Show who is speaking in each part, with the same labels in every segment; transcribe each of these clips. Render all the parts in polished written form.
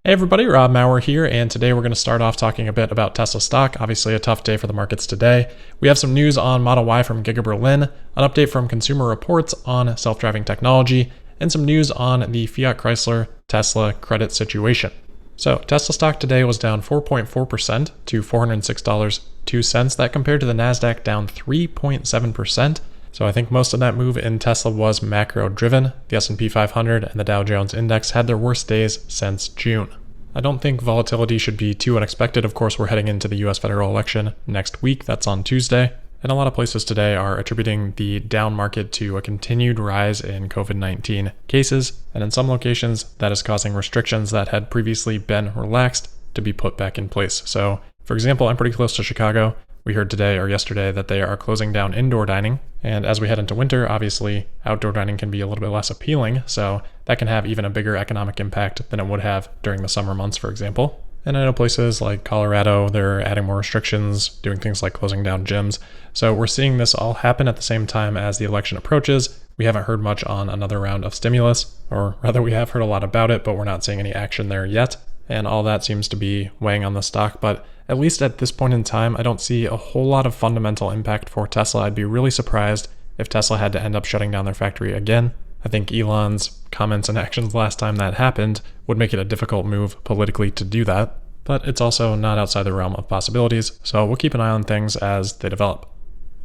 Speaker 1: Hey everybody, Rob Maurer here, and today we're going to start off talking a bit about Tesla stock. Obviously a tough day for the markets today. We have some news on Model Y from Giga Berlin, an update from Consumer Reports on self-driving technology, and some news on the Fiat Chrysler Tesla credit situation. So Tesla stock today was down 4.4% to $406.02. That compared to the NASDAQ down 3.7%. So I think most of that move in Tesla was macro driven. The S&P 500 and the Dow Jones Index had their worst days since June. I don't think volatility should be too unexpected. Of course, we're heading into the US federal election next week. That's on Tuesday. And a lot of places today are attributing the down market to a continued rise in COVID-19 cases. And in some locations, that is causing restrictions that had previously been relaxed to be put back in place. So, for example, I'm pretty close to Chicago. We heard today or yesterday that they are closing down indoor dining. And as we head into winter, obviously, outdoor dining can be a little bit less appealing. So that can have even a bigger economic impact than it would have during the summer months, for example. And I know places like Colorado, they're adding more restrictions, doing things like closing down gyms. So we're seeing this all happen at the same time as the election approaches. We haven't heard much on another round of stimulus, or rather we have heard a lot about it, but we're not seeing any action there yet. And all that seems to be weighing on the stock. But at least at this point in time, I don't see a whole lot of fundamental impact for Tesla. I'd be really surprised if Tesla had to end up shutting down their factory again. I think Elon's comments and actions last time that happened would make it a difficult move politically to do that. But it's also not outside the realm of possibilities, so we'll keep an eye on things as they develop.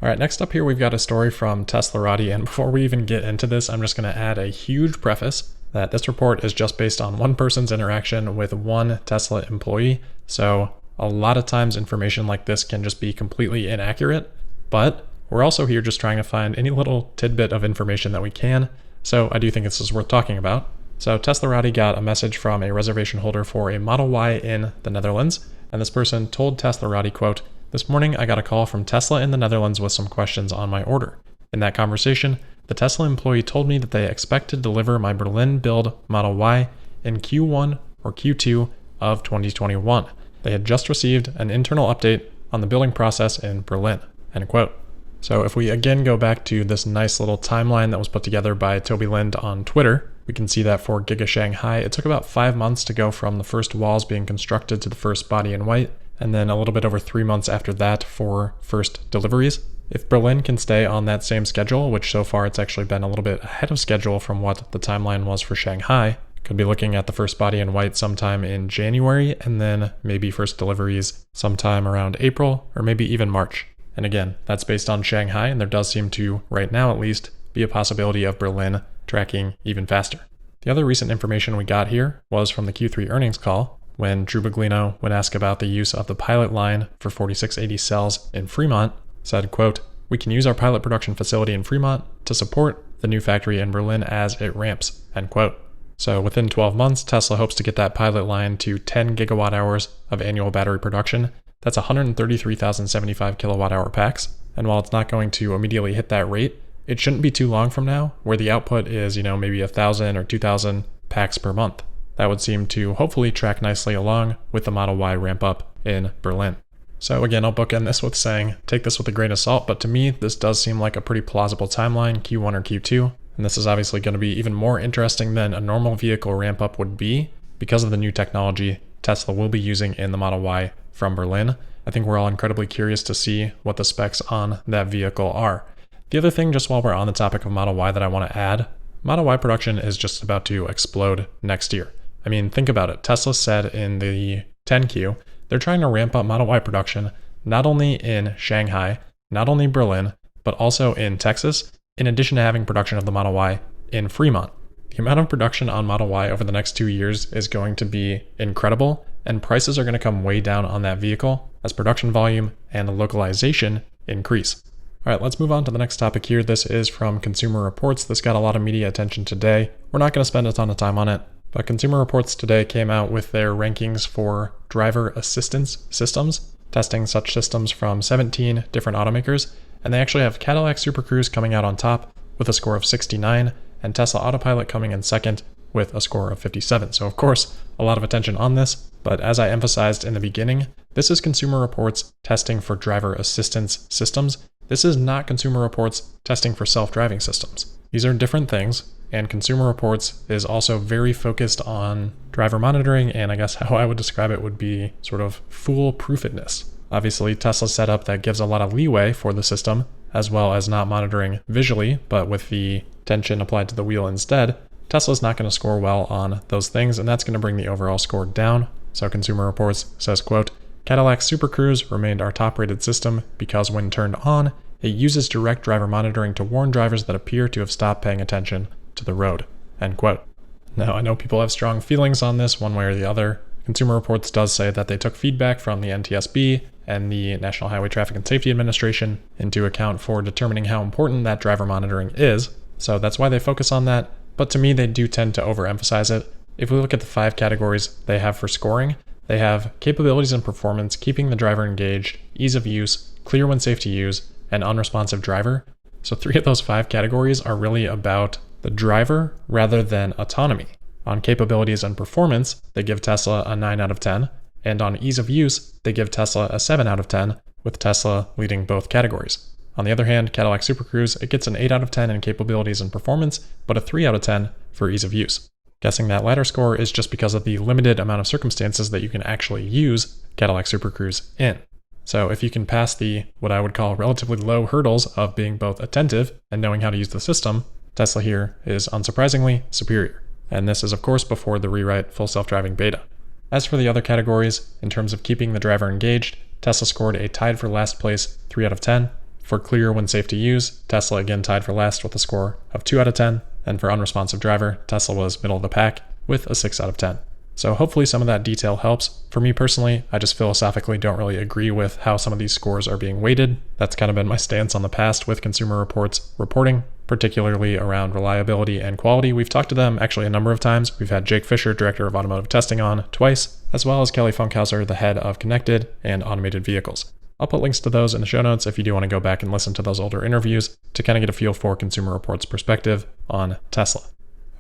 Speaker 1: All right, next up here, we've got a story from Teslarati, and before we even get into this, I'm just going to add a huge preface that this report is just based on one person's interaction with one Tesla employee. So a lot of times information like this can just be completely inaccurate, but we're also here just trying to find any little tidbit of information that we can. So I do think this is worth talking about. So Teslarati got a message from a reservation holder for a Model Y in the Netherlands, and this person told Teslarati, quote, "This morning I got a call from Tesla in the Netherlands with some questions on my order. In that conversation, the Tesla employee told me that they expect to deliver my Berlin-build Model Y in Q1 or Q2 of 2021. They had just received an internal update on the building process in Berlin," end quote. So if we again go back to this nice little timeline that was put together by Toby Lind on Twitter, we can see that for Giga Shanghai, it took about 5 months to go from the first walls being constructed to the first body in white, and then a little bit over 3 months after that for first deliveries. If Berlin can stay on that same schedule, which so far it's actually been a little bit ahead of schedule from what the timeline was for Shanghai, could be looking at the first body in white sometime in January, and then maybe first deliveries sometime around April, or maybe even March. And again, that's based on Shanghai, and there does seem to, right now at least, be a possibility of Berlin tracking even faster. The other recent information we got here was from the Q3 earnings call, when Drew Baglino, when asked about the use of the pilot line for 4680 cells in Fremont, said, quote, "We can use our pilot production facility in Fremont to support the new factory in Berlin as it ramps," end quote. So within 12 months, Tesla hopes to get that pilot line to 10 gigawatt hours of annual battery production. That's 133,075 kilowatt hour packs. And while it's not going to immediately hit that rate, it shouldn't be too long from now where the output is, maybe 1,000 or 2,000 packs per month. That would seem to hopefully track nicely along with the Model Y ramp up in Berlin. So again, I'll bookend this with saying, take this with a grain of salt, but to me, this does seem like a pretty plausible timeline, Q1 or Q2. And this is obviously going to be even more interesting than a normal vehicle ramp up would be because of the new technology Tesla will be using in the Model Y from Berlin. I think we're all incredibly curious to see what the specs on that vehicle are. The other thing, just while we're on the topic of Model Y that I want to add, Model Y production is just about to explode next year. I mean, think about it. Tesla said in the 10Q, they're trying to ramp up Model Y production, not only in Shanghai, not only Berlin, but also in Texas, in addition to having production of the Model Y in Fremont. The amount of production on Model Y over the next 2 years is going to be incredible, and prices are going to come way down on that vehicle as production volume and localization increase. All right, let's move on to the next topic here. This is from Consumer Reports. This got a lot of media attention today. We're not going to spend a ton of time on it, but Consumer Reports today came out with their rankings for driver assistance systems, testing such systems from 17 different automakers. And they actually have Cadillac Super Cruise coming out on top with a score of 69, and Tesla Autopilot coming in second with a score of 57. So of course, a lot of attention on this, but as I emphasized in the beginning, this is Consumer Reports testing for driver assistance systems. This is not Consumer Reports testing for self-driving systems. These are different things, and Consumer Reports is also very focused on driver monitoring, and I guess how I would describe it would be sort of foolproofedness. Obviously, Tesla's setup that gives a lot of leeway for the system, as well as not monitoring visually, but with the tension applied to the wheel instead, Tesla's not going to score well on those things, and that's going to bring the overall score down. So Consumer Reports says, quote, Cadillac Super Cruise remained our top-rated system because when turned on, it uses direct driver monitoring to warn drivers that appear to have stopped paying attention to the road, end quote. Now, I know people have strong feelings on this one way or the other. Consumer Reports does say that they took feedback from the NTSB and the National Highway Traffic and Safety Administration into account for determining how important that driver monitoring is. So that's why they focus on that. But to me, they do tend to overemphasize it. If we look at the 5 categories they have for scoring, they have capabilities and performance, keeping the driver engaged, ease of use, clear when safe to use, and unresponsive driver. So 3 of those 5 categories are really about the driver rather than autonomy. On capabilities and performance, they give Tesla a 9 out of 10, and on ease of use, they give Tesla a 7 out of 10, with Tesla leading both categories. On the other hand, Cadillac Super Cruise, it gets an 8 out of 10 in capabilities and performance, but a 3 out of 10 for ease of use. Guessing that latter score is just because of the limited amount of circumstances that you can actually use Cadillac Super Cruise in. So if you can pass the, what I would call relatively low hurdles of being both attentive and knowing how to use the system, Tesla here is unsurprisingly superior. And this is of course before the rewrite full self-driving beta. As for the other categories, in terms of keeping the driver engaged, Tesla scored a tied for last place 3 out of 10. For clear when safe to use, Tesla again tied for last with a score of 2 out of 10. And for unresponsive driver, Tesla was middle of the pack with a 6 out of 10. So hopefully some of that detail helps. For me personally, I just philosophically don't really agree with how some of these scores are being weighted. That's kind of been my stance on the past with Consumer Reports reporting, particularly around reliability and quality. We've talked to them actually a number of times. We've had Jake Fisher, Director of Automotive Testing, on twice, as well as Kelly Funkhauser, the head of Connected and Automated Vehicles. I'll put links to those in the show notes if you do want to go back and listen to those older interviews to kind of get a feel for Consumer Reports' perspective on Tesla.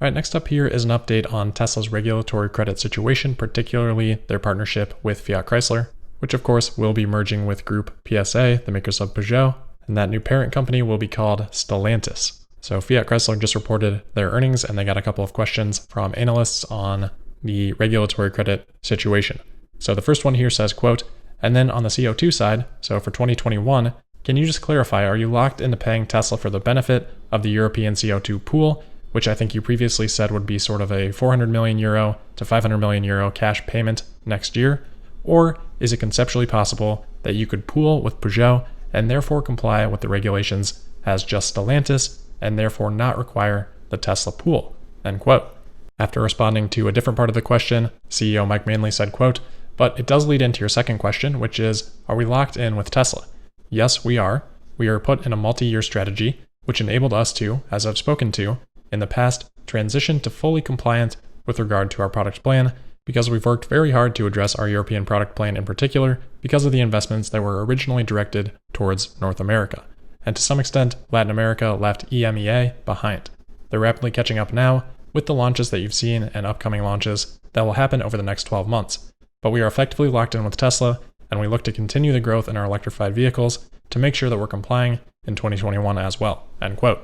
Speaker 1: All right, next up here is an update on Tesla's regulatory credit situation, particularly their partnership with Fiat Chrysler, which of course will be merging with Groupe PSA, the makers of Peugeot, and that new parent company will be called Stellantis. So Fiat Chrysler just reported their earnings, and they got a couple of questions from analysts on the regulatory credit situation. So the first one here says, quote, and then on the CO2 side, so for 2021, can you just clarify, are you locked into paying Tesla for the benefit of the European CO2 pool, which I think you previously said would be sort of a 400 million euro to 500 million euro cash payment next year? Or is it conceptually possible that you could pool with Peugeot and therefore comply with the regulations as just Stellantis and therefore not require the Tesla pool? End quote. After responding to a different part of the question, CEO Mike Manley said, quote, but it does lead into your second question, which is, are we locked in with Tesla? Yes, we are. We are put in a multi-year strategy, which enabled us to, as I've spoken to, in the past, transition to fully compliant with regard to our product plan, because we've worked very hard to address our European product plan in particular because of the investments that were originally directed towards North America. And to some extent, Latin America left EMEA behind. They're rapidly catching up now with the launches that you've seen and upcoming launches that will happen over the next 12 months. But we are effectively locked in with Tesla, and we look to continue the growth in our electrified vehicles to make sure that we're complying in 2021 as well, end quote.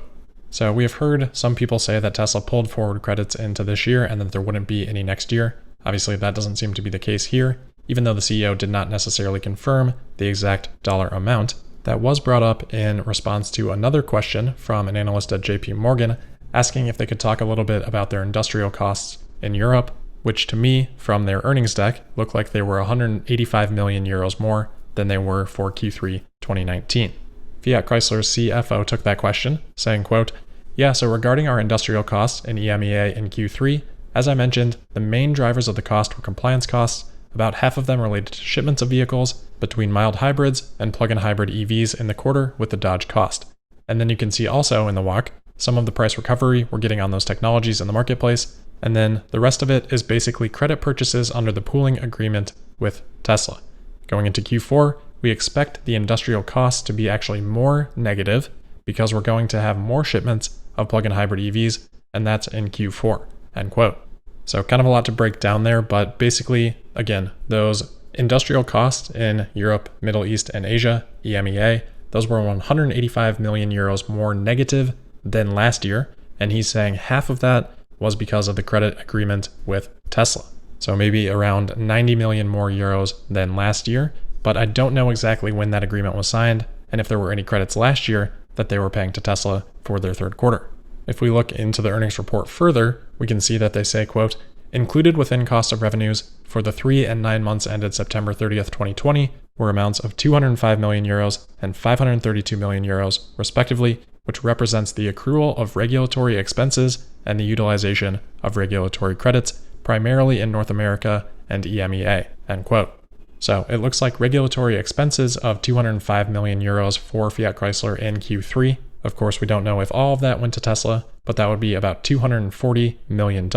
Speaker 1: So we have heard some people say that Tesla pulled forward credits into this year and that there wouldn't be any next year. Obviously, that doesn't seem to be the case here, even though the CEO did not necessarily confirm the exact dollar amount. That was brought up in response to another question from an analyst at JP Morgan, asking if they could talk a little bit about their industrial costs in Europe, which to me, from their earnings deck, looked like they were 185 million euros more than they were for Q3 2019. Fiat Chrysler's CFO took that question, saying, quote, yeah, so regarding our industrial costs in EMEA in Q3, as I mentioned, the main drivers of the cost were compliance costs, about half of them related to shipments of vehicles between mild hybrids and plug-in hybrid EVs in the quarter with the Dodge cost. And then you can see also in the walk, some of the price recovery we're getting on those technologies in the marketplace, and then the rest of it is basically credit purchases under the pooling agreement with Tesla. Going into Q4, we expect the industrial costs to be actually more negative because we're going to have more shipments of plug-in hybrid EVs, and that's in Q4, end quote. So kind of a lot to break down there, but basically, again, those industrial costs in Europe, Middle East, and Asia, EMEA, those were 185 million euros more negative than last year, and he's saying half of that was because of the credit agreement with Tesla. So maybe around 90 million more euros than last year, but I don't know exactly when that agreement was signed and if there were any credits last year that they were paying to Tesla for their third quarter. If we look into the earnings report further, we can see that they say, quote, included within cost of revenues for the 3 and 9 months ended September 30th, 2020 were amounts of 205 million euros and 532 million euros, respectively, which represents the accrual of regulatory expenses and the utilization of regulatory credits, primarily in North America and EMEA, end quote. So it looks like regulatory expenses of 205 million euros for Fiat Chrysler in Q3. Of course, we don't know if all of that went to Tesla, but that would be about $240 million.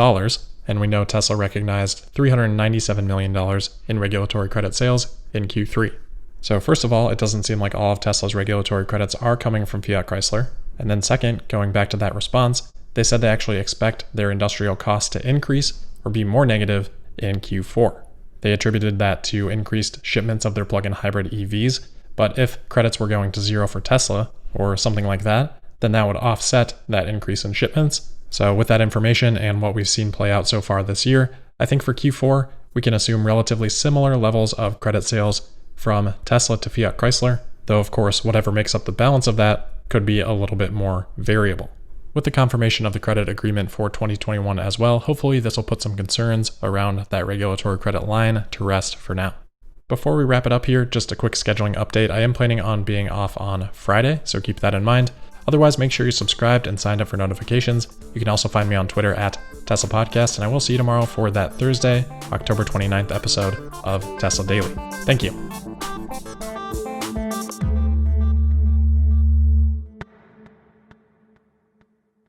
Speaker 1: And we know Tesla recognized $397 million in regulatory credit sales in Q3. So first of all, it doesn't seem like all of Tesla's regulatory credits are coming from Fiat Chrysler. And then second, going back to that response, they said they actually expect their industrial costs to increase or be more negative in Q4. They attributed that to increased shipments of their plug-in hybrid EVs, but if credits were going to zero for Tesla or something like that, then that would offset that increase in shipments. So with that information and what we've seen play out so far this year, I think for Q4, we can assume relatively similar levels of credit sales from Tesla to Fiat Chrysler, though of course whatever makes up the balance of that could be a little bit more variable. With the confirmation of the credit agreement for 2021 as well, hopefully this will put some concerns around that regulatory credit line to rest for now. Before we wrap it up here, just a quick scheduling update. I am planning on being off on Friday, so keep that in mind. Otherwise, make sure you're subscribed and signed up for notifications. You can also find me on Twitter at Tesla Podcast, and I will see you tomorrow for that Thursday, October 29th episode of Tesla Daily. Thank you.